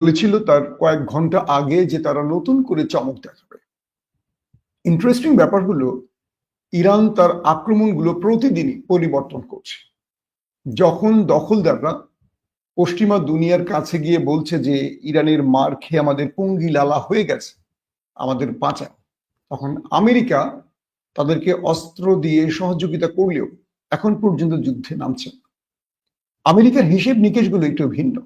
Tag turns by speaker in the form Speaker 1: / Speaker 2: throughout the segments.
Speaker 1: বলেছিল তার কয়েক ঘন্টা আগে যে তারা নতুন করে চমক দেখাবে। ইন্টারেস্টিং ব্যাপার হলো ইরান তার আক্রমণগুলো প্রতিদিনই পরিবর্তন করছে। যখন দখলদাররা পশ্চিমা দুনিয়ার কাছে গিয়ে বলছে যে ইরানের মার খেয়ে আমাদের পুঙ্গি লালা হয়ে গেছে, আমাদের বাঁচায়, তখন আমেরিকা তাদেরকে অস্ত্র দিয়ে সহযোগিতা করলেও এখন পর্যন্ত যুদ্ধে নামছে না। আমেরিকার হিসেব নিকেশগুলো একটু ভিন্ন।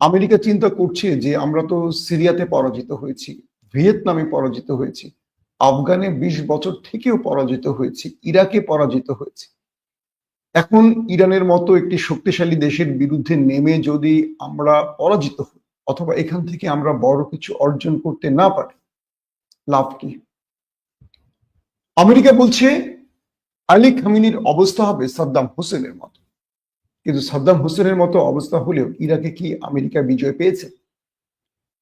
Speaker 1: আমেরিকা চিন্তা করছে যে আমরা তো সিরিয়াতে পরাজিত হয়েছি, ভিয়েতনামে পরাজিত হয়েছি, আফগানে 20 বছর থেকেও পরাজিত হয়েছি, ইরাকে পরাজিত হয়েছি। এখন ইরানের মতো একটি শক্তিশালী দেশের বিরুদ্ধে নেমে যদি আমরা পরাজিত হই অথবা এখান থেকে আমরা বড় কিছু অর্জন করতে না পারি, লাভ কি? আমেরিকা বলছে আলী খামিনির অবস্থা হবে সাদ্দাম হোসেনের মতো। কিন্তু সাদ্দাম হোসেনের মতো অবস্থা হলেও ইরাকে কি আমেরিকা বিজয় পেয়েছে?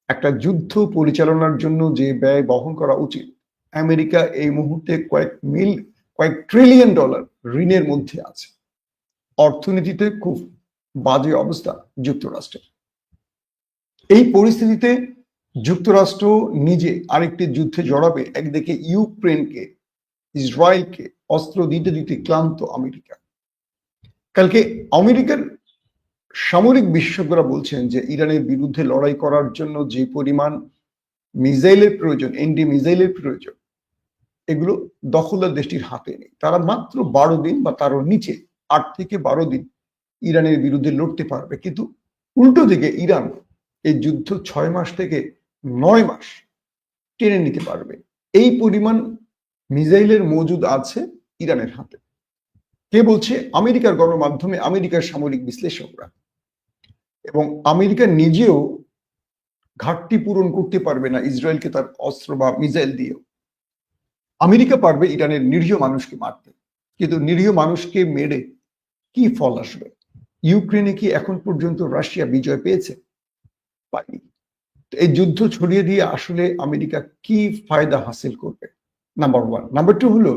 Speaker 1: একটা যুদ্ধ পরিচালনার জন্য যে ব্যয় বহন করা উচিত, আমেরিকা এই মুহূর্তে কয়েক ট্রিলিয়ন ডলার ঋণের মধ্যে আছে। অর্থনীতিতে খুব বাজে অবস্থা যুক্তরাষ্ট্রের। এই পরিস্থিতিতে যুক্তরাষ্ট্র নিজে আরেকটি যুদ্ধে জড়াবে। একদিকে ইউক্রেনকে, ইসরায়েলকে অস্ত্র দিতে দিতে ক্লান্ত আমেরিকা। কালকে আমেরিকার সামরিক বিশেষজ্ঞরা বলছেন যে ইরানের বিরুদ্ধে লড়াই করার জন্য যে পরিমাণ মিসাইলের প্রয়োজন, এনডি মিসাইলের প্রয়োজন, এগুলো দখলদার দেশটির হাতে নেই। তারা মাত্র 12 দিন বা তারও নিচে 8 থেকে 12 দিন ইরানের বিরুদ্ধে লড়তে পারবে। কিন্তু উল্টো দিকে ইরান এই যুদ্ধ 6 মাস থেকে 9 মাস টেনে নিতে পারবে। এই পরিমাণ মিসাইলের মজুদ আছে ইরানের হাতে। কে বলছে? আমেরিকার গণমাধ্যমে, আমেরিকার সামরিক বিশ্লেষকরা। এবং আমেরিকা নিজেও ঘাটতি পূরণ করতে পারবে না ইসরায়েলকে তার অস্ত্র বা মিসাইল দিয়েও। আমেরিকা পারবে ইরানের নিরীহ মানুষকে মারতে, কিন্তু নিরীহ মানুষকে মেরে কি ফল আসবে? ইউক্রেনে কি এখন পর্যন্ত রাশিয়া বিজয় পেয়েছে? পায়নি। এই যুদ্ধ ছড়িয়ে দিয়ে আসলে আমেরিকা কি ফায়দা হাসিল করবে? নাম্বার 1। নাম্বার 2 হলো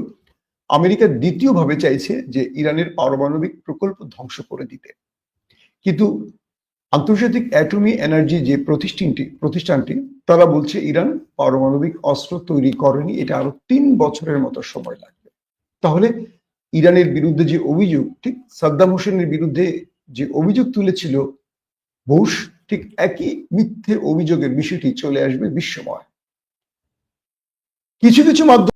Speaker 1: আমেরিকা দ্বিতীয়ভাবে চাইছে যে ইরানের পারমাণবিক প্রকল্প ধ্বংস করে দিতে। কিন্তু আন্তর্জাতিক অ্যাটমি এনার্জি যে প্রতিষ্ঠানটি তারা বলছে ইরান পারমাণবিক অস্ত্র তৈরি করেনি, এটা আরো 3 বছরের মতো সময় লাগবে। তাহলে ইরানের বিরুদ্ধে যে অভিযোগ, ঠিক সাদ্দাম হোসেনের বিরুদ্ধে যে অভিযোগ তুলেছিল বুশ, ঠিক একই মিথ্যে অভিযোগের বিষয়টি চলে আসবে বিশ্বময়। কিছু কিছু মাধ্যম